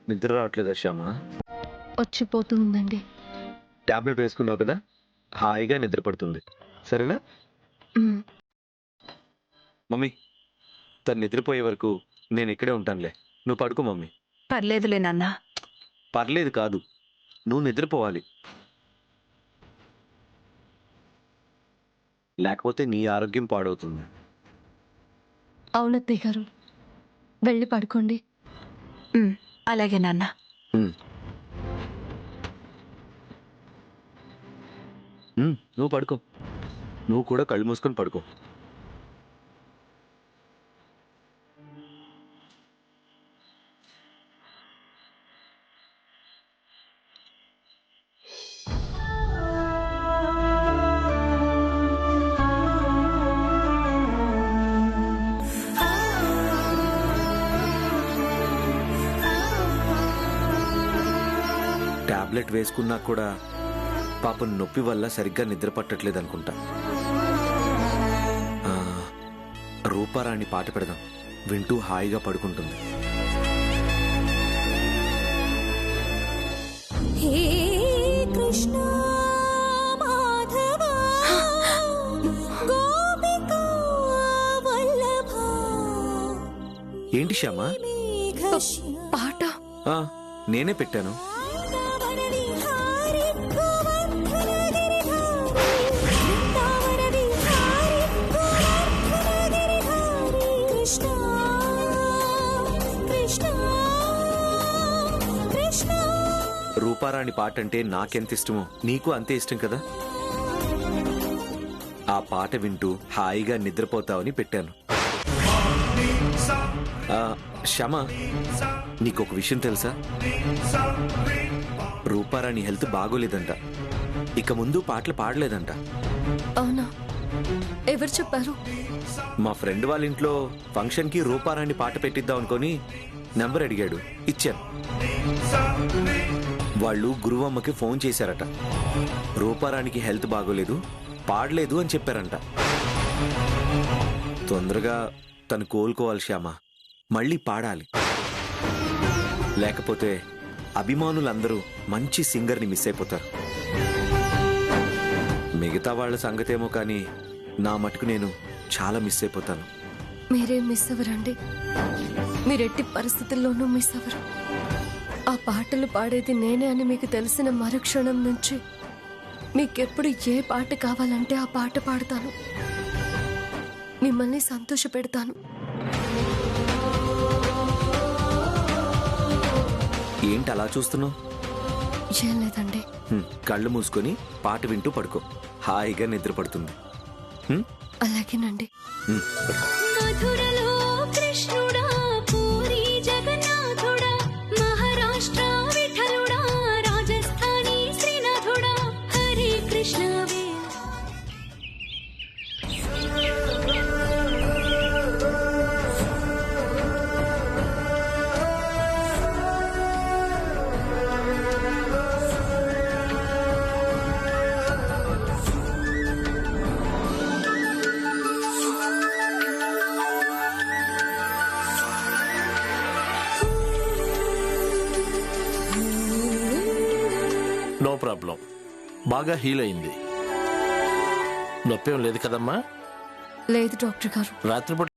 నిద్ర రావట్లేదా శ్యామ? వచ్చిపోతుందండి. టాబ్లెట్ వేసుకున్నావు కదా, హాయిగా నిద్ర పడుతుంది. సరేనా? మ్, మమ్మీ, తను నిద్రపోయే వరకు నేను ఇక్కడే ఉంటానులే. నువ్వు పడుకో మమ్మీ. పర్లేదులే నాన్న. పర్లేదు కాదు, నువ్వు నిద్రపోవాలి. లేకపోతే నీ ఆరోగ్యం పాడవుతుంది. అవునత్తయ్య గారు, వెళ్ళి పడుకోండి. అలాగే నాన్న. ఉమ్. నువ్వు పడుకో. నువ్వు కూడా కళ్ళు మూసుకొని పడుకో. టాబ్లెట్ వేసుకున్నా కూడా పాపం నొప్పి వల్ల సరిగ్గా నిద్ర పట్టట్లేదు అనుకుంటా. రూపారాణి పాట పెడదాం, వింటూ హాయిగా పడుకుంటుంది. హే కృష్ణ మాధవ గోపికా వల్లభ. ఏంటి శ్యామ? పాట నేనే పెట్టాను. రూపారాణి పాట అంటే నాకెంత ఇష్టమో నీకు అంతే ఇష్టం కదా. ఆ పాట వింటూ హాయిగా నిద్రపోతావని పెట్టాను. శ్యామ, నీకొక విషయం తెలుసా? రూపారాణి హెల్త్ బాగోలేదంట, ఇక ముందు పాటలు పాడలేదంట. అవునా? ఎవరు చెప్పారు? మా ఫ్రెండ్ వాళ్ళ ఇంట్లో ఫంక్షన్ కి రూపారాణి పాట పెట్టిద్దాం అనుకొని నెంబర్ అడిగాడు, ఇచ్చాను. వాళ్ళు గురువమ్మకి ఫోన్ చేశారట. రూపారాణికి హెల్త్ బాగోలేదు, పాడలేదు అని చెప్పారంట. తొందరగా తను కోలుకోవాలి శ్యామ, మళ్ళీ పాడాలి. లేకపోతే అభిమానులందరూ మంచి సింగర్ని మిస్ అయిపోతారు. మిగతా వాళ్ళ సంగతేమో కానీ నా మటుకు నేను చాలా మిస్ అయిపోతాను. మీరేం మిస్ అవ్వరండి, మీరెట్టి పరిస్థితుల్లోనూ మిస్ అవ్వరు. ఆ పాటలు పాడేది నేనే అని మీకు తెలిసిన మరుక్షణం నుంచి మీకెప్పుడు ఏ పాట కావాలంటే ఆ పాట పాడతాను, మిమ్మల్ని సంతోష పెడతాను. ఏంటి అలా చూస్తున్నావు? ఏం లేదండి. కళ్ళు మూసుకొని పాట వింటూ పడుకో, హాయిగా నిద్ర పడుతుంది. అలాగేనండి. మధురలో కృష్ణుడా, పూరి జగన్నాథుడా, మహారాష్ట్ర విఠలుడా, రాజస్థానీ శ్రీనాథుడా, హరే కృష్ణ వే. నో ప్రాబ్లం, బాగా హీల్ అయింది. నొప్పేం లేదు కదమ్మా? లేదు డాక్టర్ గారు. రాత్రిపూట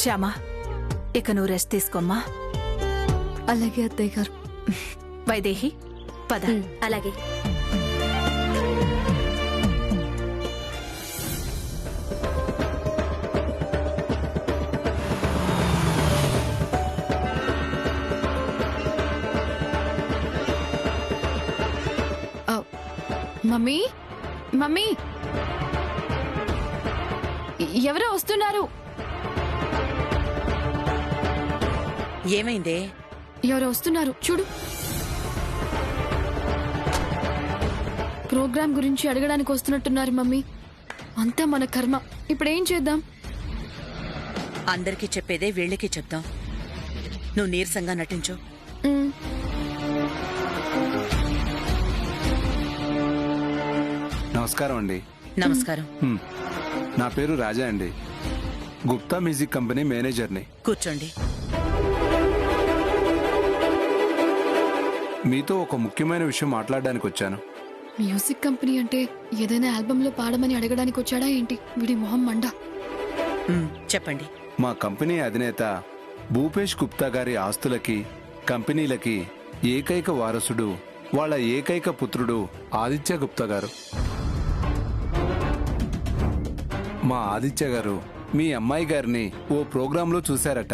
శ్యామ, ఇక నువ్వు రెస్ట్ తీసుకోమ్మా. అలాగే అత్తయ్య గారు. వైదేహి పద. అలాగే. మమ్మీ మమ్మీ ఎవరో వస్తున్నారు. ఏమైందే? ఎవరో వస్తున్నారు చూడు. ప్రోగ్రాం గురించి అడగడానికి వస్తున్నట్టున్నారు మమ్మీ. అంతా మన కర్మ. ఇప్పుడేం చేద్దాం? అందరికీ చెప్పేదే వీళ్ళకి చెప్దాం. నువ్వు నీరసంగా నటించు. ఉమ్, నమస్కారం అండి. నమస్కారం. నా పేరు రాజా అండి. గుప్తా మ్యూజిక్ కంపెనీ మేనేజర్ని. కూర్చోండి. మీతో ఒక ముఖ్యమైన విషయం మాట్లాడడానికి వచ్చాను. మ్యూజిక్ కంపెనీ అంటే ఏదైనా ఆల్బమ్ లో పాడమని అడగడానికి వచ్చాడా ఏంటి? వీడి మొహం మండ. చెప్పండి. మా కంపెనీ అధినేత భూపేష్ గుప్తా గారి ఆస్తులకి, కంపెనీలకి ఏకైక వారసుడు, వాళ్ళ ఏకైక పుత్రుడు ఆదిత్య గుప్తా గారు. మా ఆదిత్య గారు మీ అమ్మాయి గారిని ఓ ప్రోగ్రాంలో చూశారట.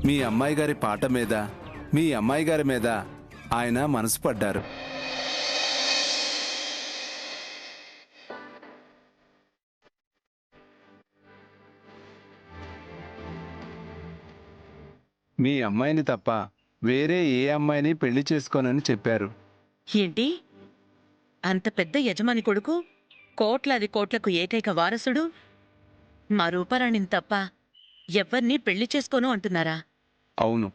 మీ అమ్మాయి గారి పాట మీద, మీ అమ్మాయి గారి మీద ఆయన మనసు పడ్డారు. మీ అమ్మాయిని తప్ప వేరే ఏ అమ్మాయిని పెళ్లి చేసుకోనని చెప్పారు. ఏంటి? అంత పెద్ద యజమాని కొడుకు, కోట్లాది కోట్లకు ఏకైక వారసుడు, మా రూపారాణిని తప్ప ఎవ్వరినీ పెళ్లి చేసుకోను అంటున్నారా? అవును.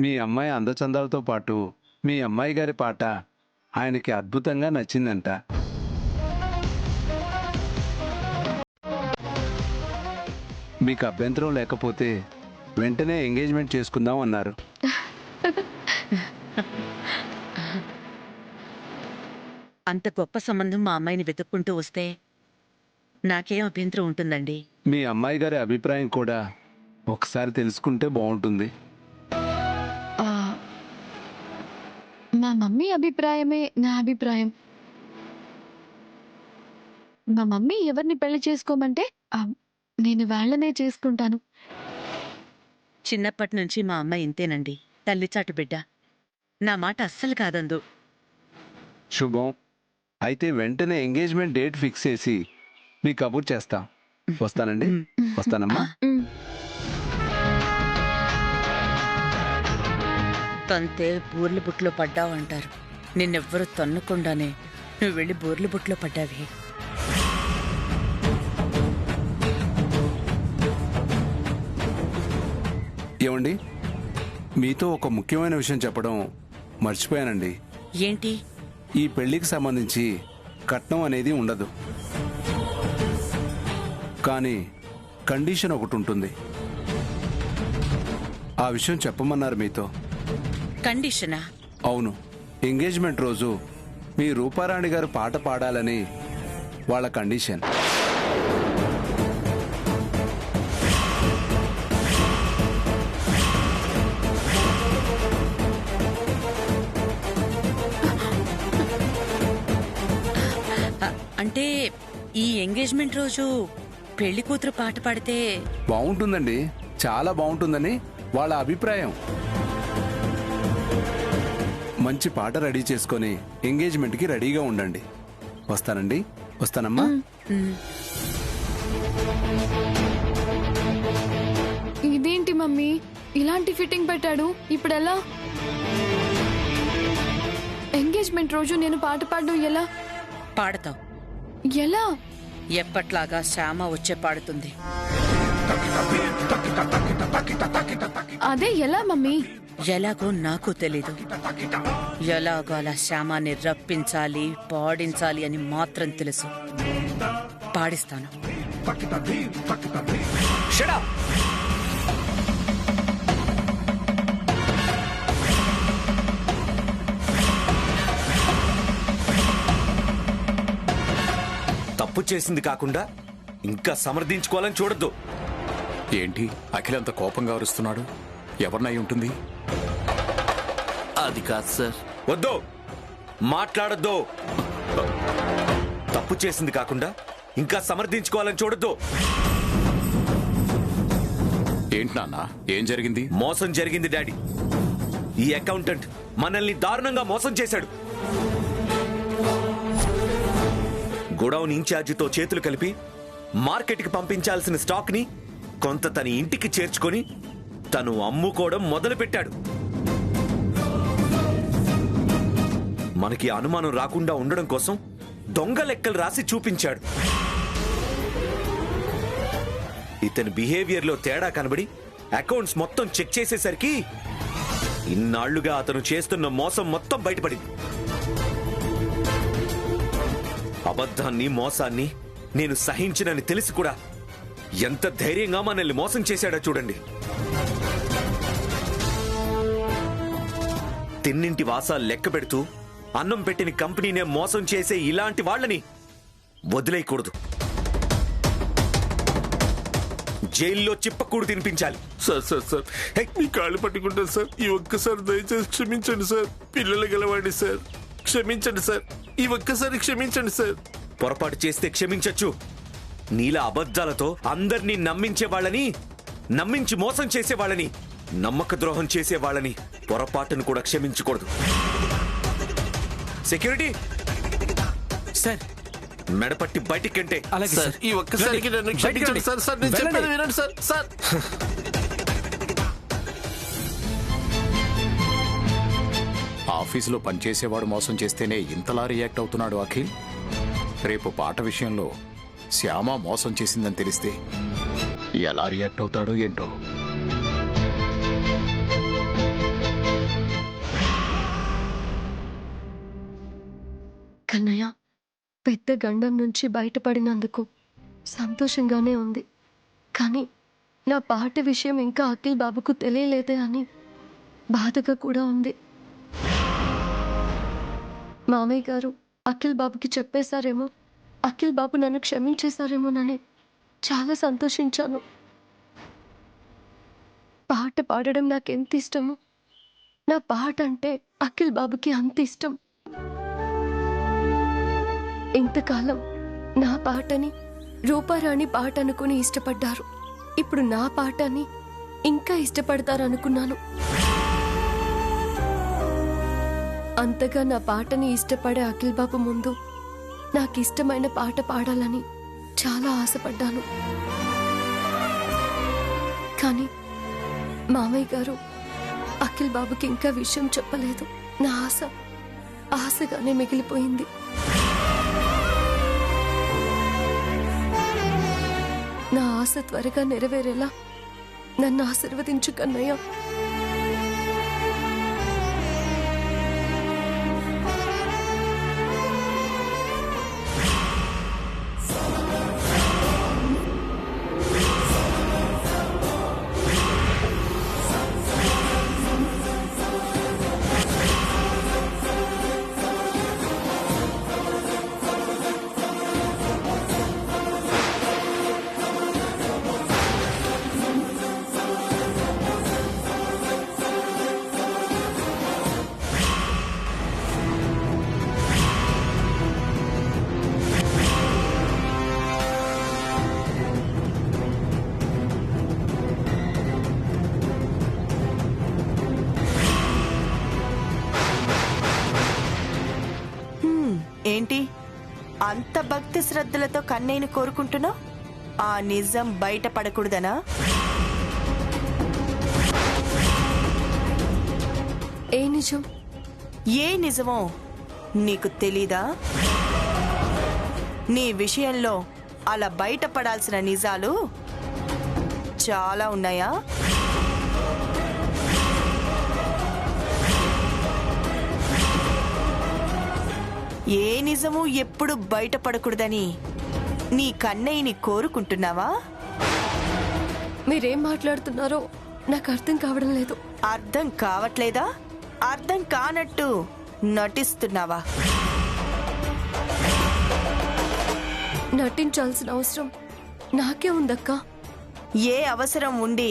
మీ అమ్మాయి అందచందాలతో పాటు మీ అమ్మాయి గారి పాట ఆయనకి అద్భుతంగా నచ్చిందంట. మీకు అభ్యంతరం లేకపోతే వెంటనే ఎంగేజ్మెంట్ చేసుకుందాం అన్నారు. అంత గొప్ప సంబంధం మా అమ్మాయిని వెతుక్కుంటూ వస్తే నాకేం అభ్యంతరం ఉంటుందండి? మీ అమ్మాయి గారి అభిప్రాయం కూడా ఒకసారి తెలుసుకుంటే బాగుంటుంది. ఆ, మా మమ్మీ అభిప్రాయమే నా అభిప్రాయం. మా మమ్మీ ఎవరిని పెళ్లి చేసుకోమంటే నేను వాళ్ళనే చేసుకుంటాను. చిన్నప్పటి నుంచి మా అమ్మాయి ఇంతేనండి, తల్లిచాటు బిడ్డ. నా మాట అస్సలు కాదందు. శుభం. అయితే వెంటనే ఎంగేజ్మెంట్ డేట్ ఫిక్స్ చేసి మీ కబుర్ చేస్తా. వస్తానండి. వస్తానమ్మా. తంతే బూర్ల బుట్లో పడ్డావు అంటారు. నిన్నెవ్వరూ తన్నుకుండానే నువ్వు వెళ్ళి బూర్ల బుట్లో పడ్డావి. ఏమండి, మీతో ఒక ముఖ్యమైన విషయం చెప్పడం మర్చిపోయానండి. ఏంటి? ఈ పెళ్లికి సంబంధించి కట్నం అనేది ఉండదు, కానీ కండిషన్ ఒకటి ఉంటుంది. ఆ విషయం చెప్పమన్నారు మీతో. కండిషనా? అవును. ఎంగేజ్మెంట్ రోజు మీ రూపారాణి గారు పాట పాడాలని వాళ్ళ కండిషన్. అంటే ఈ ఎంగేజ్మెంట్ రోజు పెళ్లి కూతురు పాట పాడితే బాగుంటుందండి, చాలా బాగుంటుందని వాళ్ళ అభిప్రాయం. మంచి పాట రెడీ చేసుకొని ఎంగేజ్మెంట్కి రెడీగా ఉండండి. వస్తానండి. వస్తానమ్మా. ఇదేంటి మమ్మీ ఇలాంటి ఫిట్టింగ్ పెట్టాడు? ఇప్పుడు ఎలా? ఎంగేజ్మెంట్ రోజు నేను పాట పాడడం ఎలా? పాడతావు. ఎలా? ఎప్పట్లాగా శ్యామ వచ్చే పాడుతుంది. అదే ఎలా మమ్మీ? ఎలాగో నాకు తెలీదు. ఎలాగో అలా శ్యామాన్ని రప్పించాలి, పాడించాలి అని మాత్రం తెలుసు. పాడిస్తాను. తప్పు చేసింది కాకుండా ఇంకా సమర్థించుకోవాలని చూడొద్దు. ఏంటి అఖిల్ అంత కోపంగా అరుస్తున్నాడు? ఎవరినై ఉంటుంది? అది కాదు సార్. వద్దు, మాట్లాడొద్దు. తప్పు చేసింది కాకుండా ఇంకా సమర్థించుకోవాలని చూడొద్దు. ఏంటి నాన్న, ఏం జరిగింది? మోసం జరిగింది డాడీ. ఈ అకౌంటెంట్ మనల్ని దారుణంగా మోసం చేశాడు. గోడౌన్ ఇన్ఛార్జితో చేతులు కలిపి మార్కెట్కి పంపించాల్సిన స్టాక్ ని కొంత తన ఇంటికి చేర్చుకొని తను అమ్ముకోవడం మొదలుపెట్టాడు. మనకి అనుమానం రాకుండా ఉండడం కోసం దొంగ లెక్కలు రాసి చూపించాడు. ఇతని బిహేవియర్ లో తేడా కనబడి అకౌంట్స్ మొత్తం చెక్ చేసేసరికి ఇన్నాళ్లుగా అతను చేస్తున్న మోసం మొత్తం బయటపడింది. అబద్ధాన్ని, మోసాన్ని నేను సహించినని తెలిసి కూడా ఎంత ధైర్యంగా మనల్ని మోసం చేశాడో చూడండి. తిన్నింటి వాసాలు లెక్క పెడుతూ అన్నం పెట్టిన కంపెనీనే మోసం చేసే ఇలాంటి వాళ్ళని వదిలేయకూడదు. జైల్లో చిప్పకూడు తినిపించాలి. సార్ సార్ సార్, మీ కాళ్ళు పట్టుకుంటాను సార్. ఈ ఒక్కసారి దయచేసి క్షమించండి సార్. పిల్లలు గెలవండి సార్. క్షమించండి సార్. ఈ ఒక్కసారి క్షమించండి సార్. పొరపాటు చేస్తే క్షమించొచ్చు. నీలా అబద్ధాలతో అందర్నీ నమ్మించే వాళ్ళని, నమ్మించి మోసం చేసే వాళ్ళని, నమ్మక ద్రోహం చేసే వాళ్ళని పొరపాటును కూడా క్షమించకూడదు. సెక్యూరిటీ సార్, మెడపట్టి బయటికి కంటే. సార్, ఈ ఒక్కసారికి నన్ను క్షమించండి సార్. సార్, నేను చెప్పేది వినండి సార్. సార్, ఆఫీసులో పనిచేసేవాడు మోసం చేస్తేనే ఇంతలా రియాక్ట్ అవుతున్నాడు అఖిల్. రేపు పాట విషయంలో శ్యామ మోసం చేసిందని తెలిస్తే ఎలా రియాక్ట్ అవుతాడో ఏంటో. కన్నయ్య, పెద్ద గండం నుంచి బయటపడినందుకు సంతోషంగానే ఉంది. కానీ నా పాట విషయం ఇంకా అఖిల్ బాబుకు తెలియలేదే అని బాధగా కూడా ఉంది. మామయ్య గారు అఖిల్ బాబుకి చెప్పేశారేమో, అఖిల్ బాబు నన్ను క్షమించేశారేమోనని చాలా సంతోషించాను. పాట పాడడం నాకెంత ఇష్టమో, నా పాట అంటే అఖిల్ బాబుకి అంత ఇష్టం. ఇంతకాలం నా పాటని రూపారాణి పాట అనుకుని ఇష్టపడ్డారు. ఇప్పుడు నా పాటని ఇంకా ఇష్టపడతారనుకున్నాను. అంతగా నా పాటని ఇష్టపడే అఖిల్ బాబు ముందు నాకు ఇష్టమైన పాట పాడాలని చాలా ఆశపడ్డాను. కానీ మామయ్య గారు అఖిల్ బాబుకి ఇంకా విషయం చెప్పలేదు. నా ఆశ ఆశగానే మిగిలిపోయింది. నా ఆశ త్వరగా నెరవేరేలా నన్ను ఆశీర్వదించు కన్నయ్య. ఏంటి అంత భక్తి శ్రద్ధలతో కన్నయ్యని కోరుకుంటున్నావు? ఆ నిజం బయటపడకూడదనా? ఏ నిజం? ఏ నిజమో నీకు తెలీదా? నీ విషయంలో అలా బయటపడాల్సిన నిజాలు చాలా ఉన్నాయా? ఏ నిజము ఎప్పుడు బయటపడకూడదని నీ కన్నయ్యని కోరుకుంటున్నావా? మీరేం మాట్లాడుతున్నారో నాకు అర్థం కావడం లేదు. అర్థం కావట్లేదా? అర్థం కానట్టు నటిస్తున్నావా? నటించాల్సిన అవసరం నాకే ఉందక్కా. ఏ అవసరం ఉండి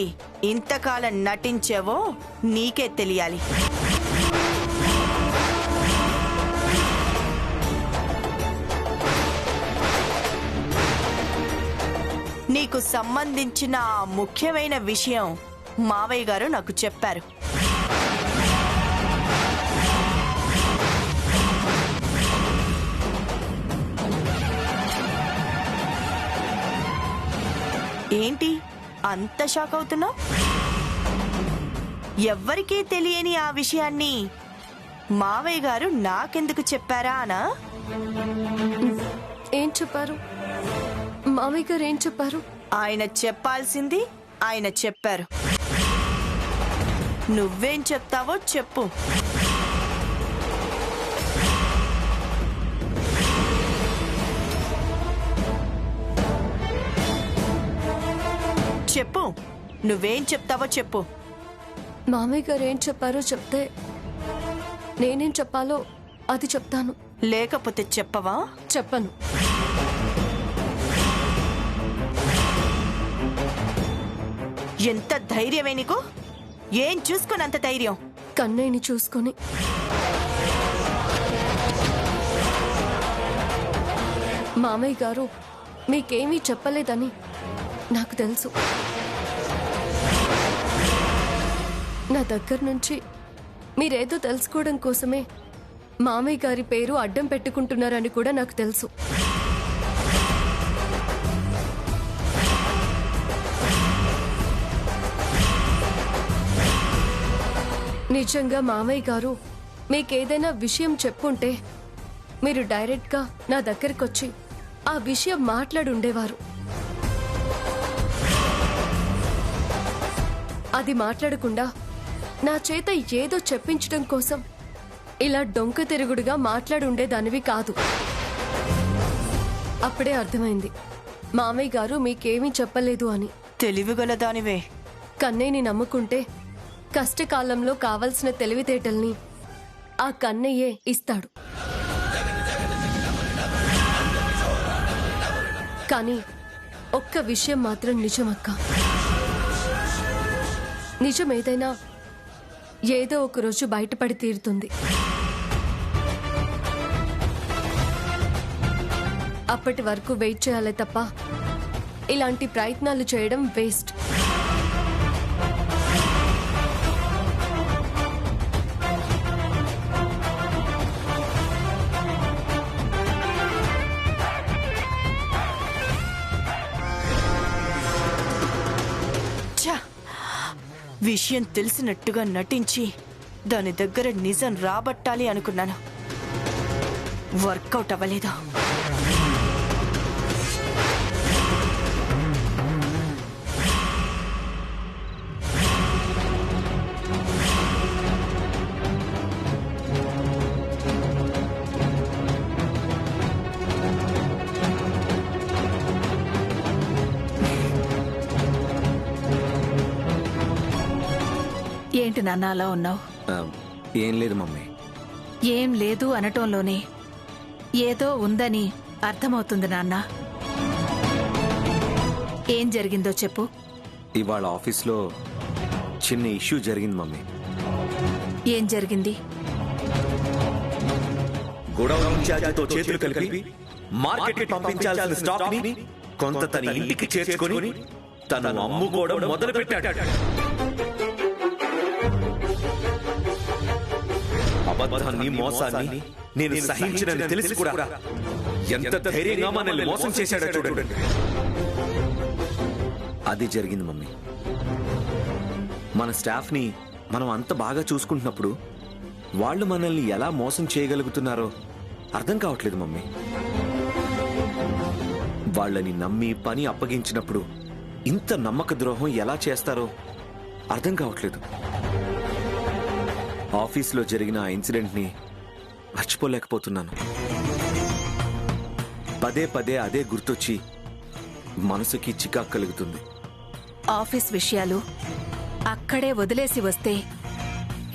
ఇంతకాలం నటించావో నీకే తెలియాలి. నీకు సంబంధించిన ఆ ముఖ్యమైన విషయం మావయ్య గారు నాకు చెప్పారు. ఏంటి అంత షాక్ అవుతున్నావు? ఎవ్వరికీ తెలియని ఆ విషయాన్ని మావయ్య గారు నాకెందుకు చెప్పారా అనా? ఏం చెప్పారు? మామయ్య గారు ఏం చెప్పారు? ఆయన చెప్పాల్సింది ఆయన చెప్పారు. నువ్వేం చెప్తావో చెప్పు. చెప్పు, నువ్వేం చెప్తావో చెప్పు. మామయ్య గారు ఏం చెప్పారో చెప్తే నేనేం చెప్పాలో అది చెప్తాను. లేకపోతే చెప్పవా? చెప్పను. ఎంత ధైర్యమే నీకు? ఏం చూసుకున్నంత ధైర్యం? కన్నయ్యని చూసుకొని మామయ్య గారు మీకేమీ చెప్పలేదని నాకు తెలుసు. నా దగ్గర నుంచి మీరేదో తెలుసుకోవడం కోసమే మామయ్య గారి పేరు అడ్డం పెట్టుకుంటున్నారని కూడా నాకు తెలుసు. నిజంగా మామయ్య గారు మీకేదైనా విషయం చెప్పుంటే మీరు డైరెక్ట్గా నా దగ్గరకొచ్చి ఆ విషయం మాట్లాడుండేవారు. అది మాట్లాడకుండా నా చేత ఏదో చెప్పించడం కోసం ఇలా డొంక తిరుగుడుగా మాట్లాడుండేదానివి కాదు. అప్పుడే అర్థమైంది మామయ్య గారు మీకేమీ చెప్పలేదు అని. తెలివిగల దానివే. కన్నయ్యని నమ్ముకుంటే కష్టకాలంలో కావలసిన తెలివితేటల్ని ఆ కన్నయ్యే ఇస్తాడు. కానీ ఒక్క విషయం మాత్రం నిజమక్క. నిజమేదైనా ఏదో ఒక రోజు బయటపడి తీరుతుంది. అప్పటి వరకు వెయిట్ చేయాలి తప్ప ఇలాంటి ప్రయత్నాలు చేయడం వేస్ట్. విషయం తెలిసినట్టుగా నటించి దాని దగ్గర నిజం రాబట్టాలి అనుకున్నాను. వర్కౌట్ అవ్వలేదు. ఏంటి నాన్న అలా ఉన్నావు? ఏం లేదు మమ్మీ. ఏం లేదు అనటంలోనే ఏదో ఉందని అర్థమవుతుంది నాన్న. ఏం జరిగిందో చెప్పు. ఇవాళ ఆఫీస్లో చిన్న ఇష్యూ జరిగింది మమ్మీ. ఏం జరిగింది? గొడవ ఇన్ఛార్జితో చేతులు కలిపి మార్కెట్కి పంపించాల్సిన స్టాక్ ని కొంత తన ఇంటికి చేర్చుకొని తను అమ్ముకోవడం మొదలు పెట్టాడు. అబద్ధాన్ని మోసాన్ని నేను సహించినని తెలిసి కూడా ఎంత ధైర్యంగా మనల్ని మోసం చేశాడో చూడండి. అది జరిగింది మమ్మీ. మన స్టాఫ్ ని మనం అంత బాగా చూసుకుంటున్నప్పుడు వాళ్ళు మనల్ని ఎలా మోసం చేయగలుగుతున్నారో అర్థం కావట్లేదు మమ్మీ. వాళ్ళని నమ్మి పని అప్పగించినప్పుడు ఇంత నమ్మక ద్రోహం ఎలా చేస్తారో అర్థం కావట్లేదు. ఆఫీస్లో జరిగిన ఆ ఇన్సిడెంట్ని మర్చిపోలేకపోతున్నాను. పదే పదే అదే గుర్తొచ్చి మనసుకి చికాకు కలుగుతుంది. ఆఫీస్ విషయాలు అక్కడే వదిలేసి వస్తే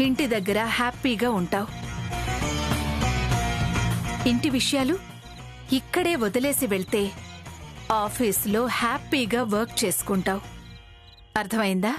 ఇంటి దగ్గర హ్యాపీగా ఉంటావు. ఇంటి విషయాలు ఇక్కడే వదిలేసి వెళ్తే ఆఫీస్లో హ్యాపీగా వర్క్ చేసుకుంటావు. అర్థమైందా?